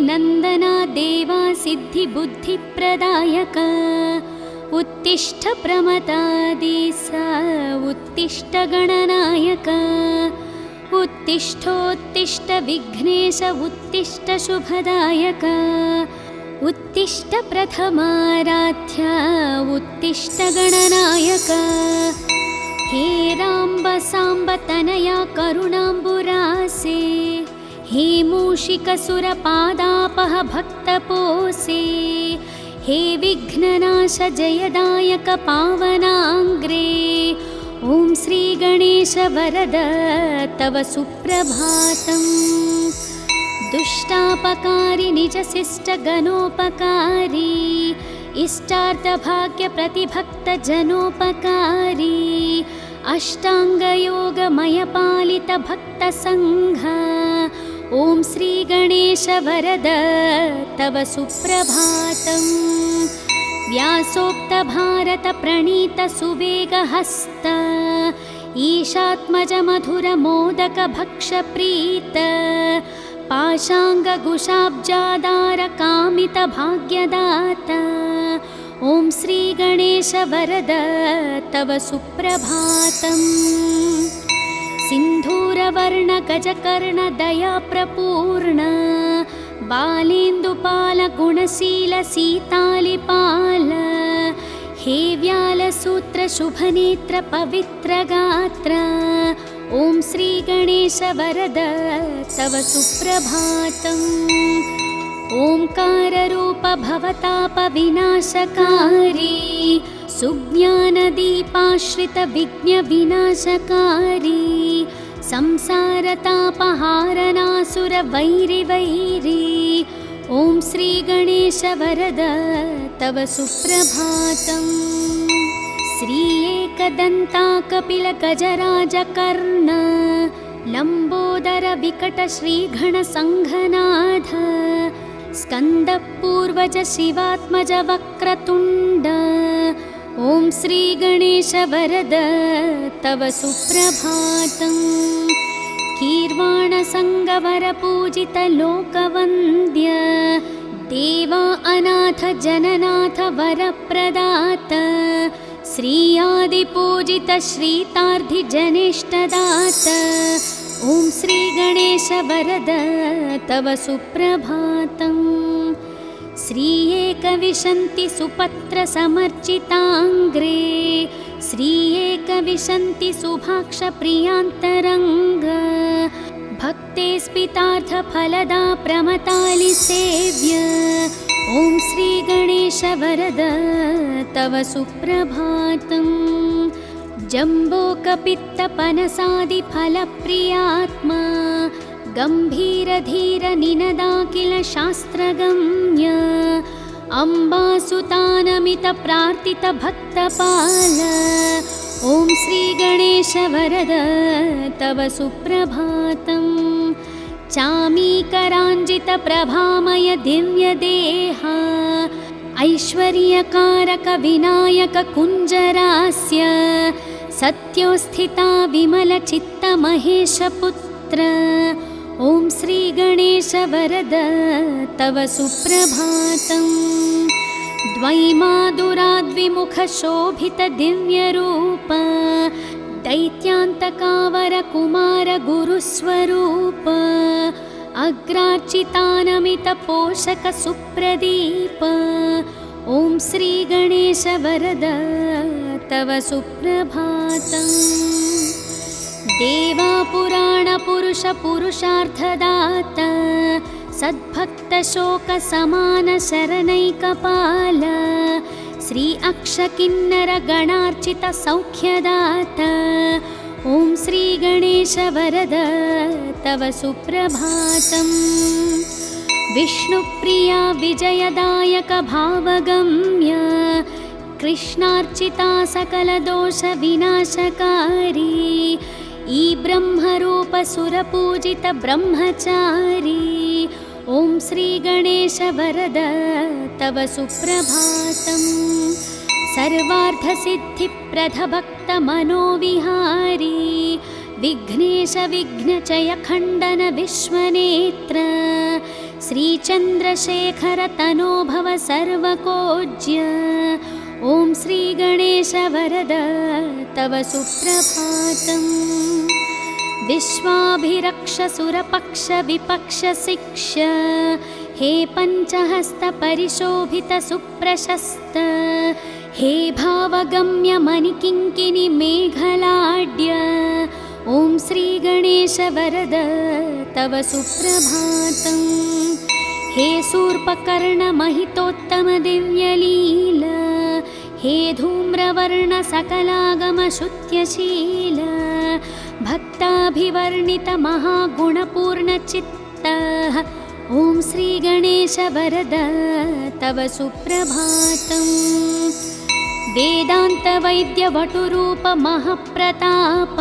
नन्दना देवा सिद्धिबुद्धिप्रदायक उत्तिष्ठ प्रमदादिस उत्तिष्ठ गणनायक उत्तिष्ठोत्तिष्ठ विघ्नेश उत्तिष्ठ शुभदायक उत्तिष्ठ प्रथमाराध्य उत्तिष्ठ गणनायक हे राम्ब साम्ब तनया करुणाम्बुरासे हे मूषिकसुरपादापह भक्तपोसे हे विघ्ननाश जयदायक पावनाङ्ग्रे ॐ श्री गणेश वरद तव सुप्रभातम् दुष्टापकारी निजशिष्ट गणोपकारी इष्टार्थभाग्य प्रतिभक्त जनोपकारी अष्टांगयोगमय पालित भक्त संघ ॐ श्री गणेश वरद तव सुप्रभातम् व्यासोक्त भारत प्रणीत सुवेगहस्त ईशात्मज मधुर मोदक भक्ष प्रीत पाशाङ्गकुशाब्जादार कामित भाग्यदाता ॐ श्री गणेश वरद तव सुप्रभातम् सिन्धूरवर्ण गजकर्ण दया प्रपूर्ण बालेन्दुपाल गुणशील सीतालिपाल हे व्यालसूत्र शुभनेत्र पवित्र गात्र ॐ श्री गणेश वरद तव सुप्रभातम् ओंकाररूप भवताप विनाशकारी सुज्ञानदीपाश्रित विघ्न विनाशकारी संसारतापहारनासुर वैरि वैरी ॐ श्री गणेश वरद तव सुप्रभातम् श्री एकदन्ता कपिल गजराज कर्ण लंबोदर विकट श्रीगण संघनाथ स्कंद पूर्वज शिवात्मज वक्रतुंड ॐ श्री गणेश वरद तव सुप्रभातम् कीर्वाण संगवर पूजित लोकवन्द्य देवा अनाथ जननाथ वरप्रदात श्री आदि पूजित श्रीतार्धि जनेष्टदात ॐ श्री गणेश वरद तव सुप्रभातम् श्री एकविंशति सुपत्र समर्चितांग्रे श्री एकविंशति सुभाक्ष प्रियांतरंग भक्ते स्पितार्थ फलदा प्रमतालि सेव्य ॐ श्री गणेश वरद तव सुप्रभातम् जम्बोकपित्त पनसादि फलप्रियात्मा गंभीर धीर निनदाकिल शास्त्रगम्य अम्बासुतानमित प्रार्थित भक्तपाल ॐ श्री गणेश वरद तव सुप्रभातम् चामीकराञ्जित प्रभामय दिव्य देहा ऐश्वर्यकारक विनायक कुञ्जरास्य सत्योस्थिता विमल चित्त महेश पुत्र ॐ श्री गणेश वरद तव सुप्रभातम् द्वैमादुराद्विमुख शोभित दिव्य रूप दैत्यान्तकावर कुमार गुरुस्वरूप अग्रार्चितानमित पोषक सुप्रदीप ॐ श्री गणेश वरद तव सुप्रभातम् देवा पुराण पुरुष पुरुषार्थदाता सद्भक्त शोक समान शरणैकपाल श्री अक्षकिन्नर गणार्चित सौख्यदाता ॐ श्री गणेश वरद तव सुप्रभातम् विष्णुप्रिया विजयदायक भावगम्य कृष्णार्चिता सकल दोष विनाशकारी ई ब्रह्मरूप सुरपूजित ब्रह्मचारी ॐ श्री गणेश वरद तव सुप्रभातम् सर्वार्थसिद्धिप्रद भक्त मनोविहारी विघ्नेश विघ्नचय खण्डन विश्वनेत्र श्रीचन्द्रशेखर तनो भव सर्वकोज्य। ॐ श्रीगणेश वरद तव सुप्रभातम्। विश्वाभिरक्ष सुरपक्ष विपक्ष शिक्ष हे पञ्चहस्त परिशोभित सुप्रशस्त हे भावगम्य मणिकिङ्किणि मेघलाड्य। ॐ श्रीगणेश वरद तव सुप्रभातम्। हे शूर्पकर्ण महितोत्तम दिव्यलील हे धूम्रवर्ण सकलागम शुत्यशील भक्ताभिवर्णित महागुणपूर्णचित्त। ॐ श्रीगणेश वरद तव सुप्रभातम्। वेदान्तवैद्यवटुरूप महप्रताप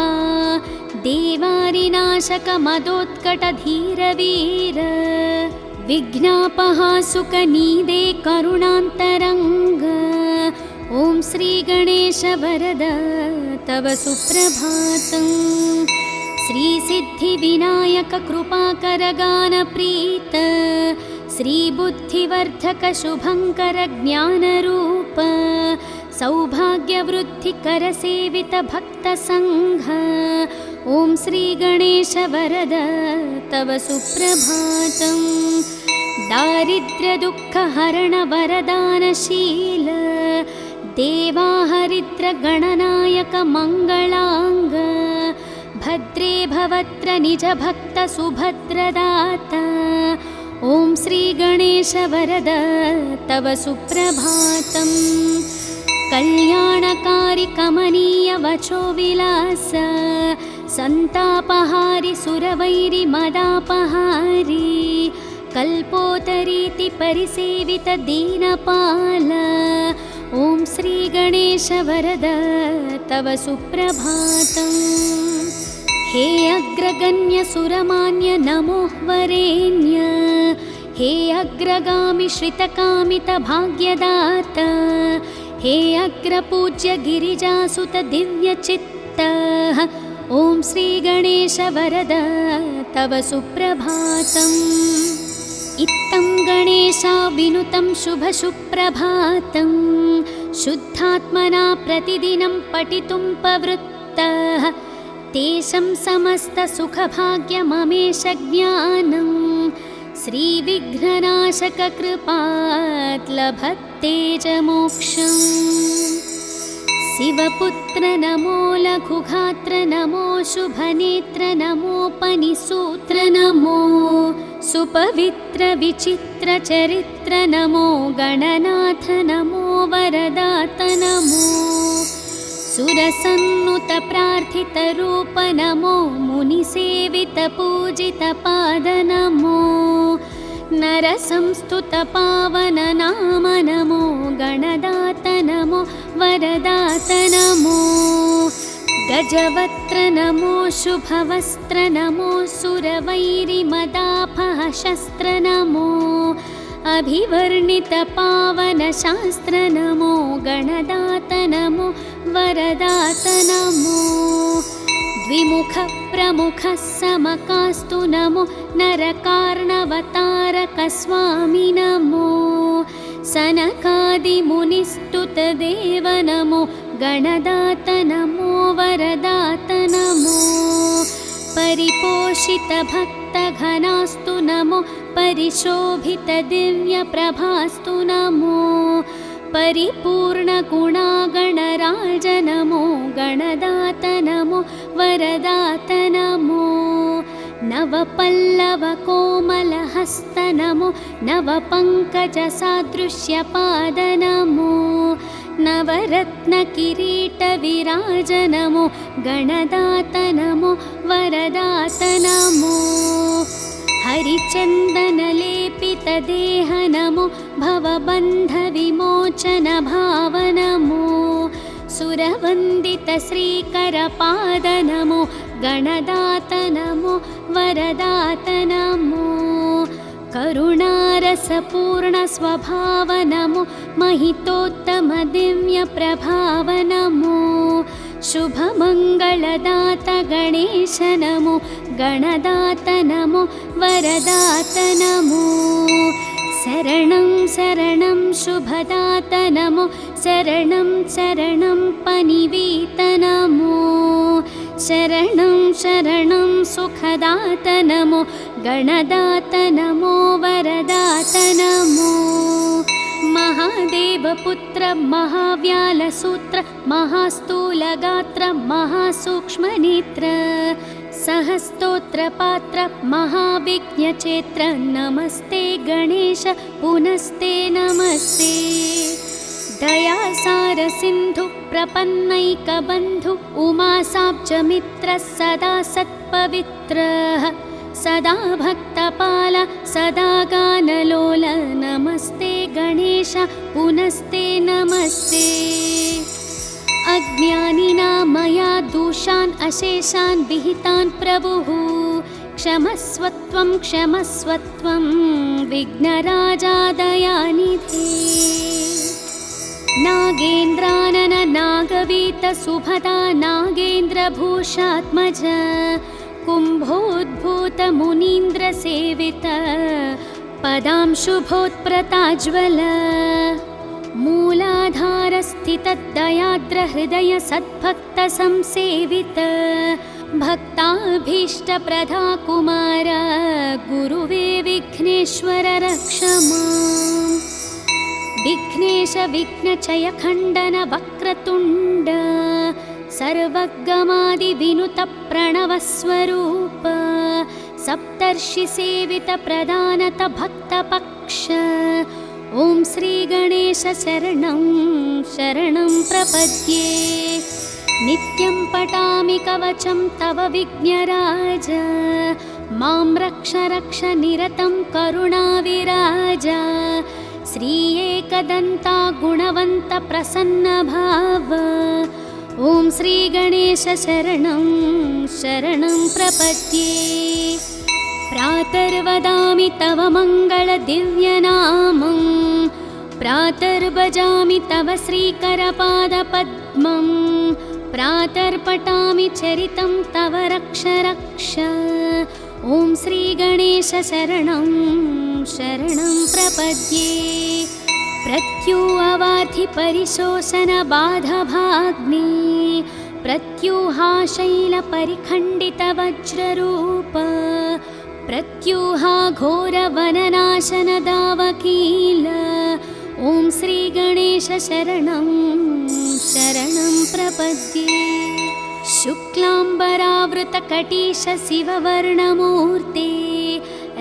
देवारिनाशक मदोत्कट धीरवीर विघ्नापहासुकनीदे करुणान्तरङ्ग। ॐ श्रीगणेश वरद तव सुप्रभातम्। श्रीसिद्धिविनायक कृपाकर गानप्रीत श्रीबुद्धिवर्धक शुभङ्कर ज्ञानरूप सौभाग्यवृद्धिकर सेवित भक्तसङ्घ। ॐ श्रीगणेश वरद तव सुप्रभातम्। दारिद्र्यदुःखहरण वरदानशील देवाहरिद्र गणनायक मङ्गलाङ्ग। भद्रे भवत्र निज भक्त सुभद्रदाता। ॐ श्रीगणेश वरद तव सुप्रभातम्। कल्याणकारि कमनीय वचो विलास सन्तापहारि सुरवैरि मदापहारि कल्पोतरीति परिसेवित दीनपाल। ॐ श्रीगणेश वरद तव सुप्रभातम्। हे अग्रगण्य सुरमान्य नमो वरेण्य हे अग्रगामि श्रितकामित भाग्यदाता हे अग्रपूज्य गिरिजासुत दिव्यचित्त। ॐ श्रीगणेश वरद तव सुप्रभातम्। इत्थं गणेशा विनुतं शुभसुप्रभातं शुद्धात्मना प्रतिदिनं पठितुं प्रवृत्तः तेषां समस्तसुखभाग्यममेष ज्ञानं श्रीविघ्ननाशक कृपात् लभते च मोक्षम्। शिवपुत्र नमो लघुगात्र नमो शुभनेत्र नमोपनिसूत्र नमो सुपवित्र विचित्र चरित्र नमो गणनाथ नमो वरदात नमो सुरसन्नुत प्रार्थित रूप नमो मुनिसेवित पूजित पाद नमो नरसंस्तुत पावन नाम नमो गणदात नमो वरदात नमो गजवक्त्र नमो शुभवस्त्र नमो सुरवैरिमदापह शस्त्र नमो अभिवर्णित पावन शास्त्र नमो गणदात नमो वरदात नमो द्विमुख प्रमुख समकास्तु नमो नरकार्णवतारक स्वामी नमो सनकादिमुनिस्तुत देव नमो गणदात नमो वरदात नमो परिपोषित भक्त घनास्तु नमो परिशोभित दिव्य प्रभास्तु नमो परिपूर्ण गुणागणराज नमो गणदात नमो वरदात नमो नवपल्लव कोमलहस्त नमो नवपङ्कजसादृश्यपाद नमो नवरत्न किरीट विराज नमो गणदात नमो वरदात नमो हरिचन्दन लेपित देह नमो भवबन्ध विमोचन भाव नमो सुरवन्दित श्रीकर पाद नमो गणदात नमो वरदात नमो करुणारसपूर्ण स्वभाव नमो महितोत्तम दिव्य प्रभाव नमो शुभमङ्गलदात गणे गणेश नमो गणदात नमो वरदात नमो शरणं शरणं शुभदात नमो शरणं शरणं पनिवीत नमो शरणं शरणं सुखदात नमो गणदात नमो वरदात नमो महादेवपुत्र महाव्यालसूत्र महास्थूलगात्र महासूक्ष्मनेत्र सहस्तोत्रपात्र महाविघ्नचेत्र नमस्ते गणेश पुनस्ते नमस्ते दयासार सिन्धु प्रपन्नैकबन्धु उमासाब्जमित्र सदा सत्पवित्रः सदा भक्तपाल सदा गानलोल नमस्ते गणेश पुनस्ते नमस्ते अज्ञानिना मया दोषान् अशेषान् विहितान् प्रभुः क्षमस्वत्वं विघ्नराजा दयानिधे नागेन्द्रानन नागवीत सुभदा नागेन्द्रभूषात्मज कुम्भोद्भूत मुनीन्द्रसेवित पदांशुभोत्प्रताज्वल मूलाधारस्थितदयाद्रहृदय सद्भक्तसंसेवित भक्ताभीष्टप्रदा कुमार गुरुवे विघ्नेश्वर रक्ष माम् विघ्नेश विघ्नचय खण्डन वक्रतुण्ड सर्वगमादिविनुत प्रणवस्वरूप सप्तर्षिसेवित प्रदानत भक्तपक्ष ॐ श्रीगणेश शरणं शरणं प्रपद्ये नित्यं पठामि कवचं तव विघ्नराज मां रक्ष रक्ष निरतं करुणाविराज श्री एकदन्ता गुणवन्त प्रसन्नभाव ॐ श्रीगणेश शरणं शरणं प्रपद्ये प्रातर्वदामि तव मङ्गलदिव्यनामं प्रातर्भजामि तव श्रीकरपादपद्मं प्रातर्पठामि चरितं तव रक्ष रक्ष ॐ श्रीगणेश शरणं शरणं प्रपद्ये प्रत्यूहवार्धि परिशोषणबाधभाग्ने प्रत्यूहाशैलपरिखण्डितवज्ररूप प्रत्यूहा घोरवननाशनदावकील ॐ श्रीगणेश शरणं शरणं प्रपद्ये शुक्लाम्बरावृतकटीश शिववर्णमूर्ते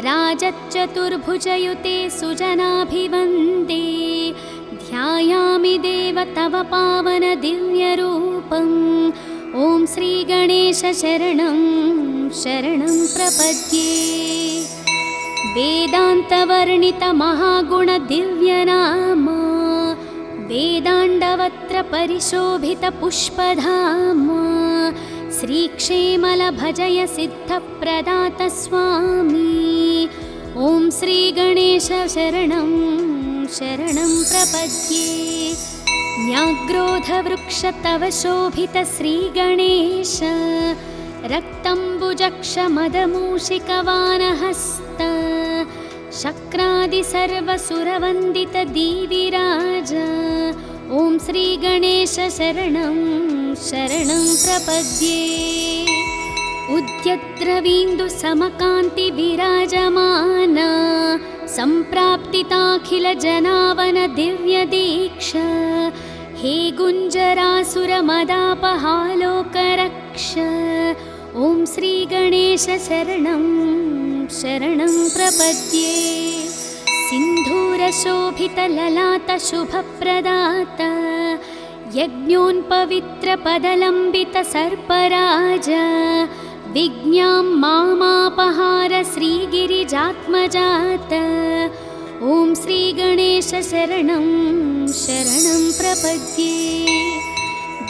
राजच्चतुर्भुजयुते सुजनाभिवन्दे ध्यायामि देव तव पावन दिव्यरूपम् ॐ श्रीगणेश शरणं शरणं प्रपद्ये वेदान्तवर्णित महागुण दिव्यनाम वेदाण्डवत्र परिशोभित पुष्पधाम श्रीक्षेमल भजय सिद्धप्रदात स्वामी ॐ श्रीगणेश शरणं शरणं प्रपद्ये न्याग्रोधवृक्ष तव शोभित श्रीगणेश रक्तम्बुजक्षमदमूषिकवानहस्त शक्रादि सर्वसुरवन्दित दीविराज ॐ श्रीगणेश शरणं शरणं प्रपद्ये उद्यद्रवीन्दु समकान्ति विराजमान सम्प्राप्तिताखिल जनावन दिव्य दीक्षा हे गुञ्जरासुरमदापहालोकरक्ष ॐ श्रीगणेश शरणं शरणं प्रपद्ये सिन्धूरशोभितललाटशुभप्रदात यज्ञोन्पवित्रपदलम्बितसर्पराज विज्ञां मामापहार श्रीगिरिजात्मजात ॐ श्रीगणेश शरणं शरणं प्रपद्ये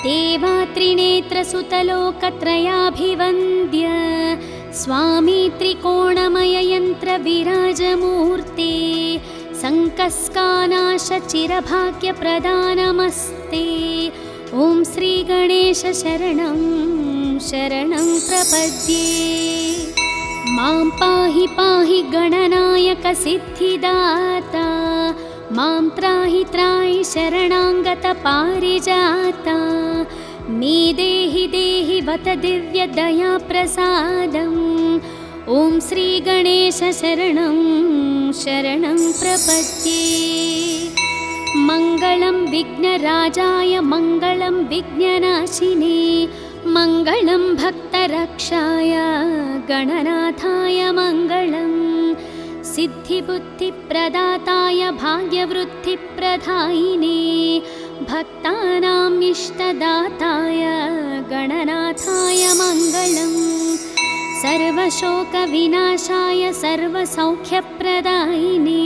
देवात्रिनेत्रसुतलोकत्रयाभिवन्द्य स्वामी त्रिकोणमययन्त्रविराजमूर्ते सङ्कस्कानाशचिरभाग्यप्रदानमस्ते ॐ श्रीगणेश शरणं शरणं प्रपद्ये मां पाहि पाहि गणनायक सिद्धिदाता मां त्राहि त्राहि शरणागत पारिजाता मे देहि देहि वत दिव्य दया प्रसादम् ॐ श्री गणेश शरणं शरणं प्रपद्ये मङ्गलं विघ्नराजाय मङ्गलं विघ्ननाशिने मङ्गलं भक्तरक्षाय गणनाथाय मङ्गलम् सिद्धिबुद्धिप्रदाताय भाग्यवृद्धिप्रदायिने भक्तानाम् इष्टदाताय गणनाथाय मङ्गलम् सर्वशोकविनाशाय सर्वसौख्यप्रदायिने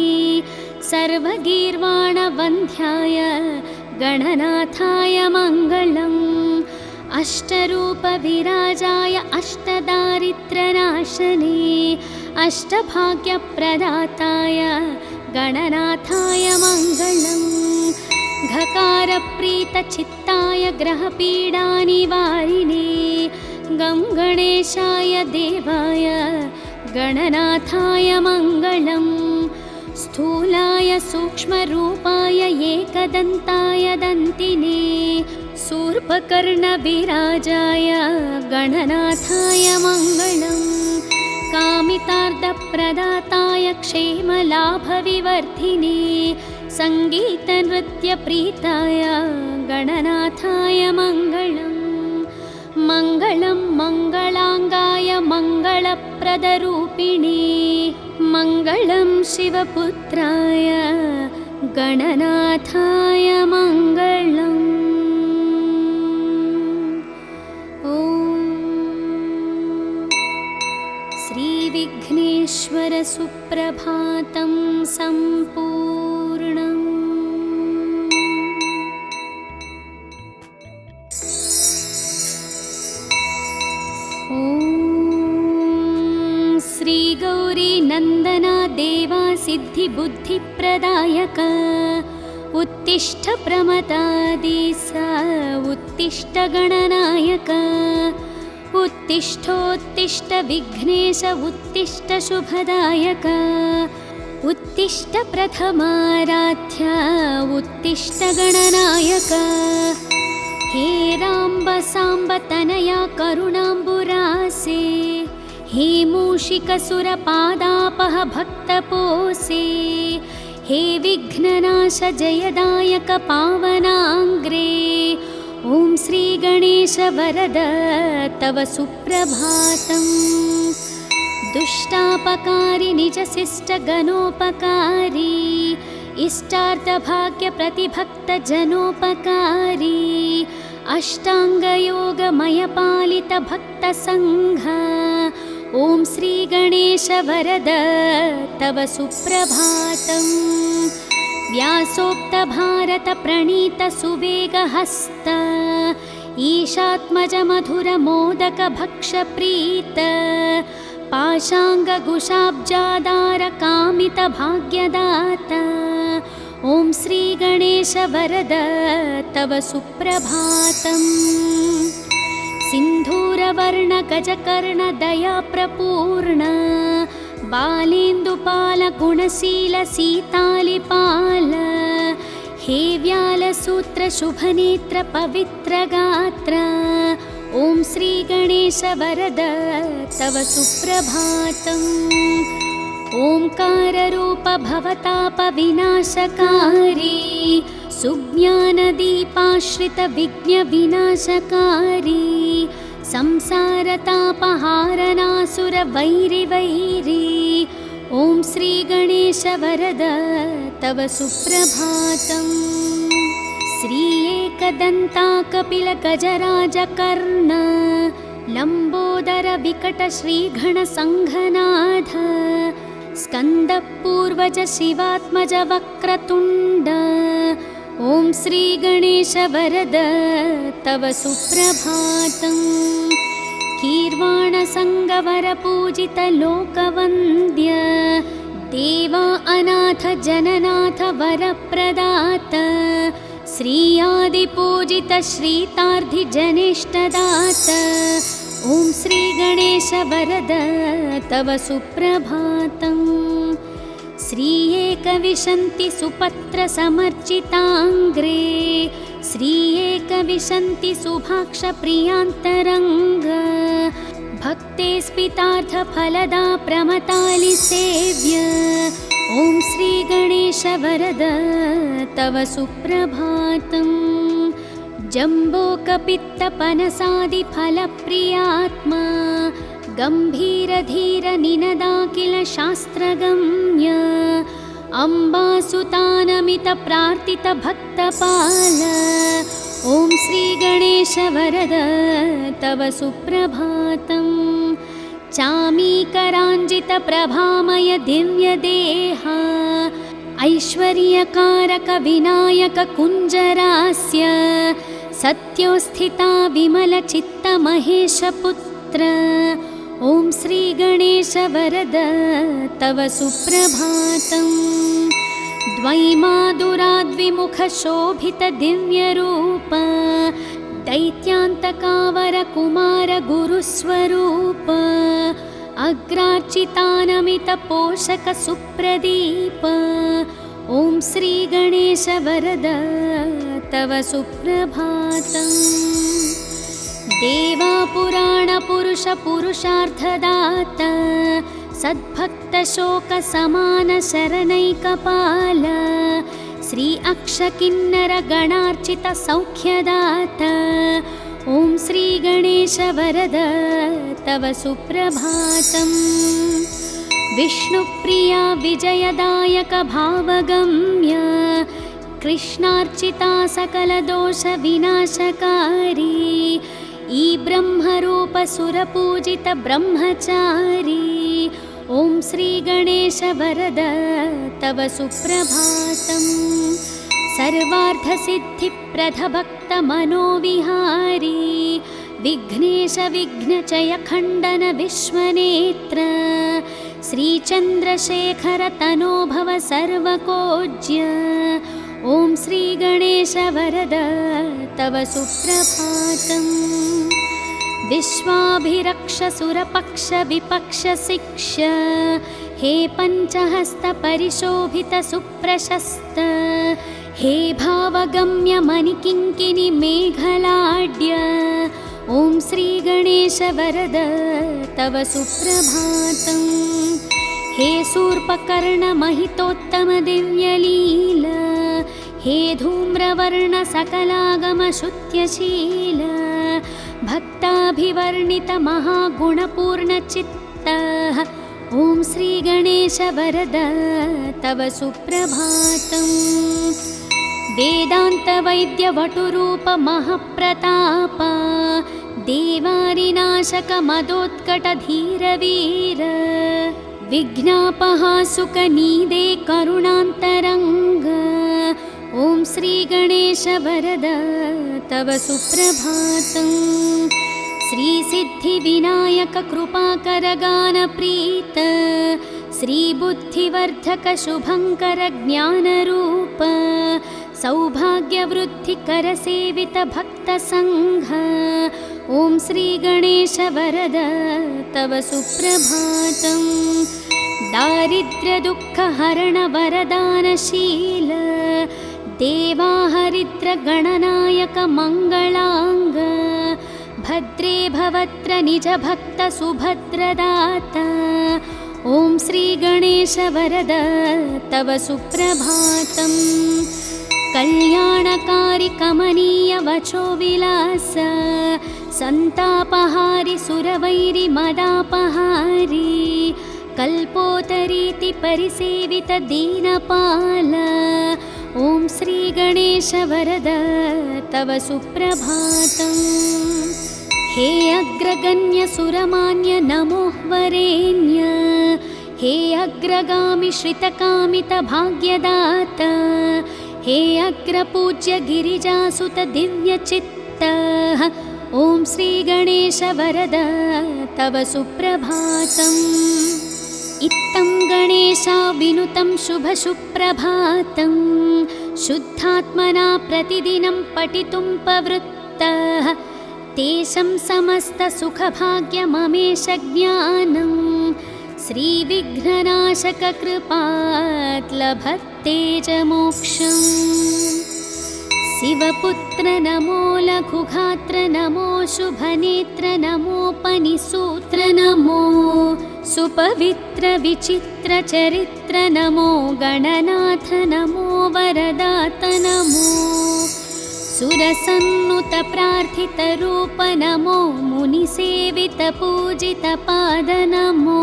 सर्वगीर्वाणवन्ध्याय गणनाथाय मङ्गलम् अष्टरूपविराजाय अष्टदारिद्र्यनाशने अष्टभाग्यप्रदाताय गणनाथाय मङ्गलम् घकारप्रीतचित्ताय ग्रहपीडानिवारिणे गं गणेशाय देवाय गणनाथाय मङ्गलम् स्थूलाय सूक्ष्मरूपाय एकदन्ताय दन्तिने शूर्पकर्णविराजाय गणनाथाय मङ्गलम् कामितार्थप्रदाताय क्षेमलाभविवर्धिने सङ्गीतनृत्यप्रीताय गणनाथाय मङ्गलम् मङ्गलं मङ्गलाङ्गाय मङ्गलप्रदरूपिणे मङ्गलं शिवपुत्राय गणनाथाय मङ्गलम् ॐ श्रीविघ्नेश्वर सुप्रभातं सम्पूर्णम् श्रीगौरी नन्दना देवा सिद्धिबुद्धिप्रदायक उत्तिष्ठ प्रमदादिस उत्तिष्ठ गणनायक उत्तिष्ठोत्तिष्ठ विघ्नेश उत्तिष्ठ शुभदायक उत्तिष्ठ प्रथमाराध्य उत्तिष्ठ गणनायक हे राम्ब साम्ब तनया करुणाम्बुरासे हे मूषिकसुरपादापह भक्तपोसे हे विघ्ननाश जयदायक पावनाङ्ग्रे ॐ श्रीगणेश वरद तव सुप्रभातम् दुष्टापकारी निजशिष्टगणोपकारी इष्टार्थभाग्यप्रतिभक्तजनोपकारी अष्टाङ्गयोगमयपालितभक्तसङ्घ ॐ श्रीगणेश वरद तव सुप्रभातम् व्यासोक्तभारतप्रणीतसुवेगहस्त ईशात्मजमधुरमोदकभक्षप्रीत पाशाङ्गकुशाब्जादारकामितभाग्यदाता ॐ श्रीगणेश वरद तव सुप्रभातम् सिन्धूरवर्णगजकर्णदयाप्रपूर्ण बालेन्दुपालगुणशीलसीतालिपाल हे व्यालसूत्रशुभनेत्रपवित्रगात्र ॐ श्रीगणेश वरद तव सुप्रभातम् ओंकाररूप भवतापविनाशकारी सुज्ञानदीपाश्रितविघ्नविनाशकारी संसारतापहारनासुरवैरिवैरी ॐ श्रीगणेश वरद तव सुप्रभातम् श्री एकदन्ता कपिलगजराजकर्ण लम्बोदर विकट श्रीगणसङ्घनाथ स्कन्दपूर्वज शिवात्मज वक्रतुण्ड ॐ श्रीगणेश वरद तव सुप्रभातम् कीर्वाणसङ्गवरपूजित लोकवन्द्य देवा अनाथ जननाथ वरप्रदात श्री आदिपूजित श्रीतार्धिजनेष्टदात ॐ श्रीगणेश वरद तव सुप्रभातम्। श्री एकविशन्ति सुपत्रसमर्चिताङ्ग्रे श्री एकविशन्ति सुभाक्षप्रियान्तरङ्ग भक्ते स्पितार्थफलदा प्रमतालिसेव्य ॐ श्रीगणेश वरद तव सुप्रभातम्। जम्बोकपित्तपनसादिफलप्रियात्मा गम्भीरधीरनिनदाखिल शास्त्रगम्य अम्बासुतानमितप्रार्थितभक्तपाल ॐ श्रीगणेश वरद तव सुप्रभातम्। चामीकराञ्जितप्रभामय दिव्यदेहा ऐश्वर्यकारक विनायक कुञ्जरास्य सत्योस्थिता विमलचित्तमहेशपुत्र ॐ श्रीगणेश वरद तव सुप्रभातम्। द्वैमादुराद्विमुखशोभितदिव्यरूप दैत्यान्तकावरकुमार गुरुस्वरूप अग्रार्चितानमितपोषकसुप्रदीप ॐ श्रीगणेश वरद तव सुप्रभातम्। देवापुराणपुरुषपुरुषार्थदाता सद्भक्तशोकसमानशरणैकपाल श्री अक्षकिन्नरगणार्चितसौख्यदाता ॐ श्रीगणेश वरद तव सुप्रभातम्। विष्णुप्रिया विजयदायक भावगम्य कृष्णार्चिता सकलदोषविनाशकारी ई ब्रह्मरूप सुरपूजित ब्रह्मचारी ॐ श्रीगणेश वरद तव सुप्रभातम्। सर्वार्थसिद्धिप्रदभक्तमनोविहारी विघ्नेश विघ्नचय खण्डन विश्वनेत्र श्रीचन्द्रशेखर तनोभव सर्वकोज्य ॐ श्रीगणेश वरद तव सुप्रभातम्। विश्वाभिरक्ष सुरपक्ष विपक्ष शिक्ष हे पञ्चहस्त परिशोभित सुप्रशस्त हे भावगम्य मणिकिङ्किणि मेघलाड्य ॐ श्रीगणेश वरद तव सुप्रभातम्। हे शूर्पकर्ण महितोत्तम दिव्यलील हे धूम्रवर्ण सकलागम शुत्यशील भक्ताभिवर्णित महागुणपूर्णचित्त ॐ श्रीगणेश वरद तव सुप्रभातम्। वेदान्तवैद्यवटुरूप महप्रताप देवारिनाशक मदोत्कटधीरवीर विघ्नापहासुकनीदे करुणान्तरङ्ग ॐ श्रीगणेश वरद तव सुप्रभातम्। श्रीसिद्धिविनायक कृपाकर गानप्रीत श्रीबुद्धिवर्धक शुभङ्कर ज्ञानरूप सौभाग्यवृद्धिकर सेवित भक्तसङ्घ ॐ श्रीगणेश वरद तव सुप्रभातम्। दारिद्र्यदुःखहरण वरदानशील देवाहरिद्र गणनायक मङ्गलाङ्ग भद्रे भवत्र निज भक्त सुभद्रदाता ॐ श्रीगणेश वरद तव सुप्रभातम्। कल्याणकारि कमनीय वचो विलास सन्तापहारि सुरवैरि मदापहारि कल्पोतरीति परिसेवित दीनपाल ॐ श्रीगणेश वरद तव सुप्रभातम्। हे अग्रगण्य सुरमान्य नमोः वरेण्य हे अग्रगामि श्रितकामित भाग्यदाता हे अग्रपूज्य गिरिजासुत दिव्यचित्त ॐ श्रीगणेश वरद तव सुप्रभातम्। इत्थं गणेशा विनुतं शुभसुप्रभातं शुद्धात्मना प्रतिदिनं पठितुं प्रवृत्तः तेषं समस्तसुखभाग्यममेष ज्ञानं श्रीविघ्ननाशककृपात् लभते च मोक्षम्। शिवपुत्र नमो लघुगात्र नमो शुभनेत्र नमोपनिसूत्र नमो सुपवित्र विचित्र चरित्र नमो गणनाथ नमो वरदात नमो सुरसन्नुत प्रार्थित रूप नमो मुनिसेवित पूजित पाद नमो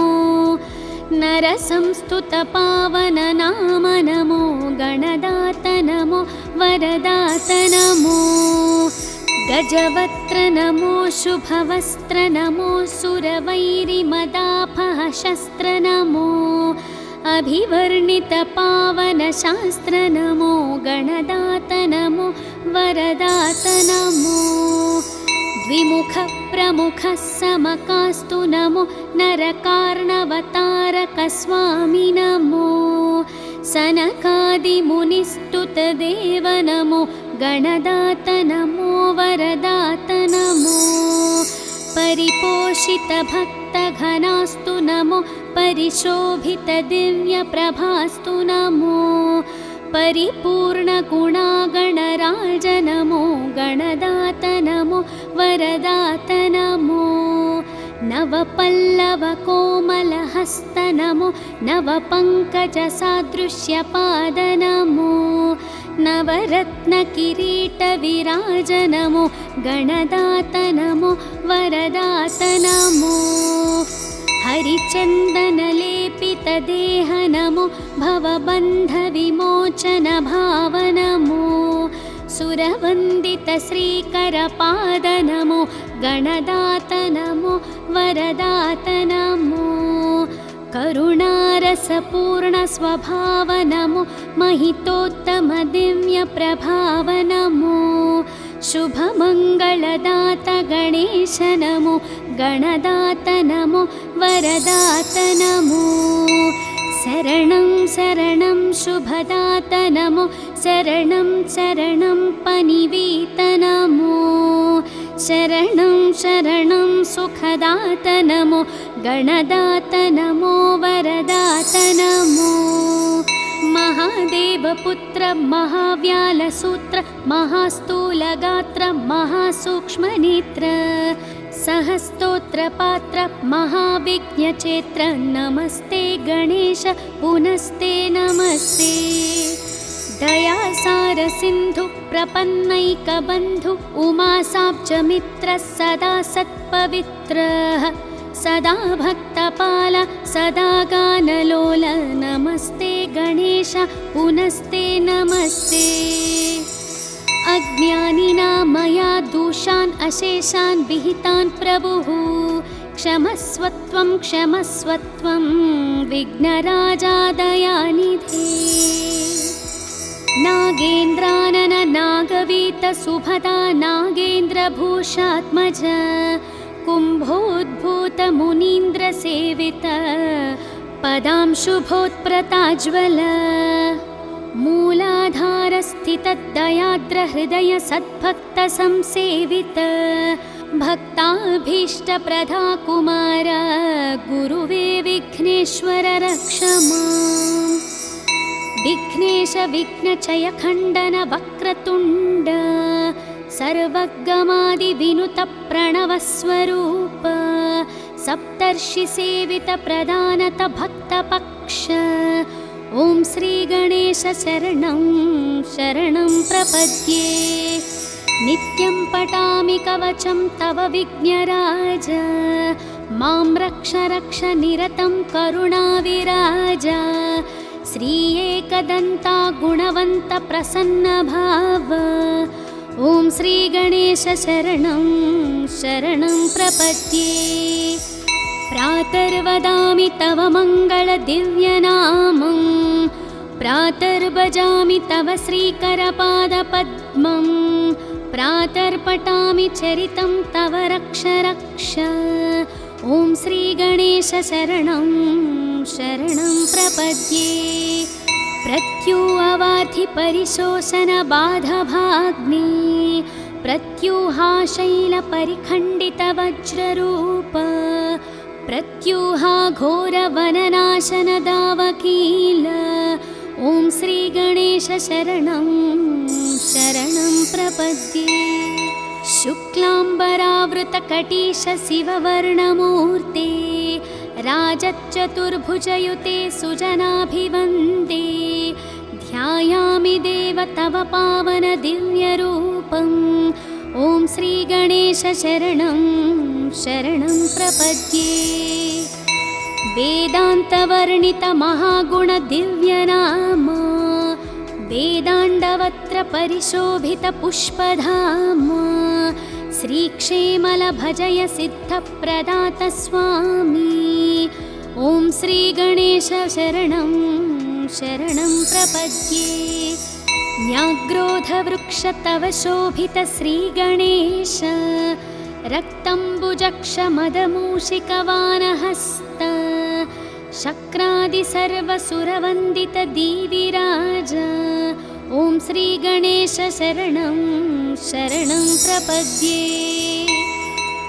नरसंस्तुत पावन नाम नमो गणदात नमो वरदात नमो गजवक्त्र नमो शुभवस्त्र नमो सुरवैरिमदापह शस्त्र नमो अभिवर्णित पावन शास्त्र नमो गणदात नमो वरदात नमो द्विमुख प्रमुख समकास्तु नमो नरकार्णवतारक स्वामी नमो सनकादिमुनिस्तुत देव नमो गणदात नमो वरदात नमो परिपोषित भक्त घनास्तु नमो परिशोभित दिव्य प्रभास्तु नमो परिपूर्ण गुणागणराज नमो गणदात नमो वरदात नमो नवपल्लव कोमलहस्त नमो नवपङ्कजसादृश्यपाद नमो नवरत्न किरीट विराज नमो गणदात नमो वरदात नमो हरिचन्दन लेपित देह नमो भवबन्ध विमोचन भाव नमो सुरवन्दित श्रीकर पाद नमो गणदात नमो वरदात नमो करुणारसपूर्ण स्वभाव नमो महितोत्तम दिव्य प्रभाव नमो शुभमङ्गलदात गणेश नमो गणदात नमो वरदात नमो शरणं शरणं शुभदात नमो शरणं शरणं पनिवीत नमो शरणं शरणं सुखदात नमो गणदात नमो वरदात नमो महादेवपुत्र महाव्यालसूत्र महास्थूलगात्र महासूक्ष्मनेत्र सहस्तोत्रपात्र महाविघ्नचेत्र नमस्ते गणेश पुनस्ते नमस्ते दयासार सिन्धु प्रपन्नैकबन्धु उमासाब्जमित्र सदा सत्पवित्रः सदा भक्तपाल सदा गानलोल नमस्ते गणेश पुनस्ते नमस्ते अज्ञानिना मया दोषान् अशेषान् विहितान् प्रभुः क्षमस्वत्वं विघ्नराजा दयानिधे नागेन्द्रानन नागवीत सुभदा नागेन्द्रभूषात्मज कुम्भोद्भूत मुनीन्द्र सेवित पदांशुभोत्प्रताज्वल मूलाधार स्थित दयाद्र हृदय सद्भक्त संसेवित भक्ताभीष्ट प्रदा कुमार गुरुवे विघ्नेश्वर रक्ष माम् विघ्नेश विघ्नचय खण्डन वक्रतुण्ड सर्वगमादि विनुत प्रणवस्वरूप सप्तर्षि सेवित प्रदानत भक्तपक्ष ॐ श्री गणेश शरणं शरणं प्रपद्ये नित्यं पठामि कवचं तव विघ्नराज मां रक्ष रक्ष निरतं करुणाविराज श्री एकदन्ता गुणवन्त प्रसन्न भाव ॐ श्री गणेश शरणं शरणं प्रपद्ये प्रातर्वदामि तव मङ्गल दिव्यनामं प्रातर्भजामि तव श्रीकरपादपद्मं प्रातर्पठामि चरितं तव रक्ष रक्ष ॐ श्री गणेश शरणं शरणं प्रपद्ये प्रत्युवार्थि परिशोषण बाधभाग्ने प्रत्यूहाशैलपरिखण्डितवज्ररूप प्रत्यूहा घोरवननाशनदावकील ॐ श्रीगणेश शरणं शरणं प्रपद्ये। शुक्लाम्बरावृतकटीश शिववर्णमूर्ते राजच्चतुर्भुजयुते सुजनाभिवन्दे ध्यायामि देव तव पावन दिव्यरूपम् ॐ श्रीगणेश शरणं शरणं प्रपद्ये। वेदान्तवर्णितमहागुणदिव्यनाम वेदाण्डवत्र परिशोभितपुष्पधाम श्रीक्षेमलभजय सिद्धप्रदात स्वामी ॐ श्रीगणेश शरणं शरणं प्रपद्ये। न्याग्रोधवृक्ष तव शोभित श्रीगणेश रक्तम्बुजक्षमदमूषिकवानहस्त शक्रादि सर्वसुरवन्दित दीविराज ॐ श्रीगणेश शरणं शरणं प्रपद्ये।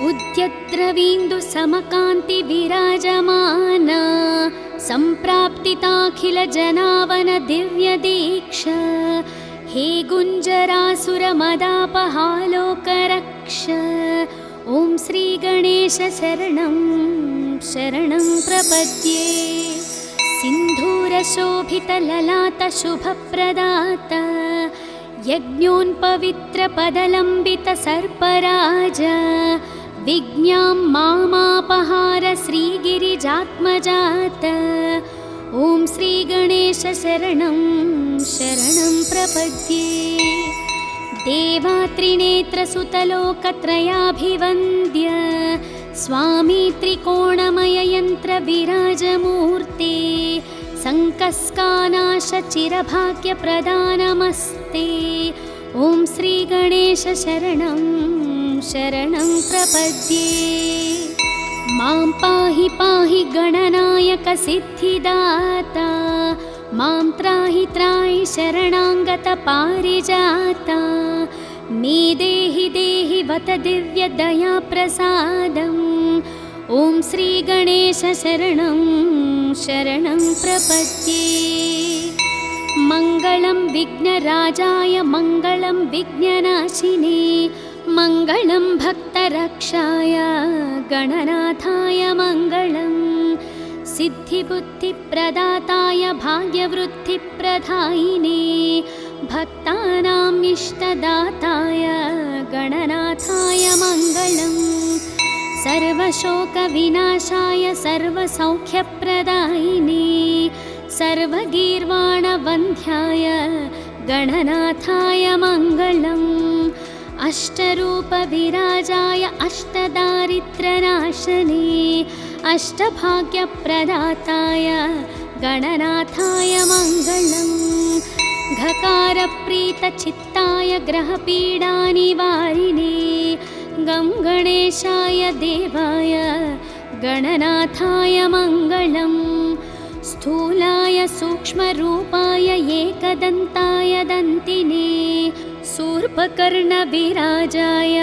उद्यद्रवीन्दु समकान्ति विराजमान सम्प्राप्तिताखिल जनावन दिव्य दीक्षा हे गुञ्जरासुरमदापहालोकरक्ष ॐ श्रीगणेश शरणं शरणं प्रपद्ये। सिन्धूरशोभितललाटशुभप्रदात यज्ञोन्पवित्रपदलम्बितसर्पराज विज्ञां मामापहार श्रीगिरिजात्मजात ॐ श्रीगणेश शरणं शरणं प्रपद्ये। देवात्रिनेत्रसुतलोकत्रयाभिवन्द्य स्वामी त्रिकोणमययन्त्रविराजमूर्ते सङ्कस्कानाशचिरभाग्यप्रदानमस्ते ॐ श्रीगणेश शरणं शरणं प्रपद्ये। मां पाहि पाहि गणनायक सिद्धिदाता मां त्राहि त्राहि शरणाङ्गत पारिजाता मे देहि देहि वत दिव्यदयाप्रसादम् ॐ श्रीगणेश शरणं शरणं प्रपद्ये। मङ्गलं विघ्नराजाय मङ्गलं विघ्ननाशिने मङ्गलं भक्तरक्षाय गणनाथाय मङ्गलम् सिद्धिबुद्धिप्रदाताय भाग्यवृद्धिप्रदायिने भक्तानाम् इष्टदाताय गणनाथाय मङ्गलम् सर्वशोकविनाशाय सर्वसौख्यप्रदायिने सर्वगीर्वाणवन्ध्याय गणनाथाय मङ्गलम् अष्टरूपविराजाय अष्टदारिद्र्यनाशने अष्टभाग्यप्रदाताय गणनाथाय मङ्गलम् घकारप्रीतचित्ताय ग्रहपीडानिवारिणे गं गणेशाय देवाय गणनाथाय मङ्गलम् स्थूलाय सूक्ष्मरूपाय एकदन्ताय दन्तिने शूर्पकर्णविराजाय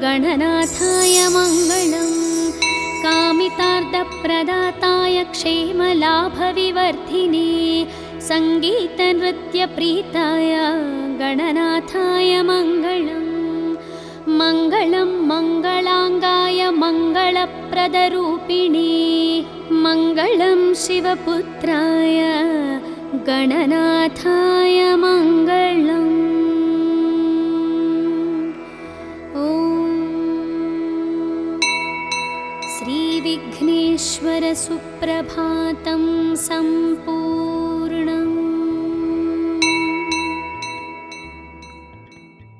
गणनाथाय मङ्गलम् कामितार्थप्रदाताय क्षेमलाभविवर्धिने सङ्गीतनृत्यप्रीताय गणनाथाय मङ्गलम् मङ्गलं मङ्गलाङ्गाय मङ्गलप्रदरूपिणे मङ्गलं शिवपुत्राय गणनाथाय मङ्गलम् ॐ श्रीविघ्नेश्वर सुप्रभातं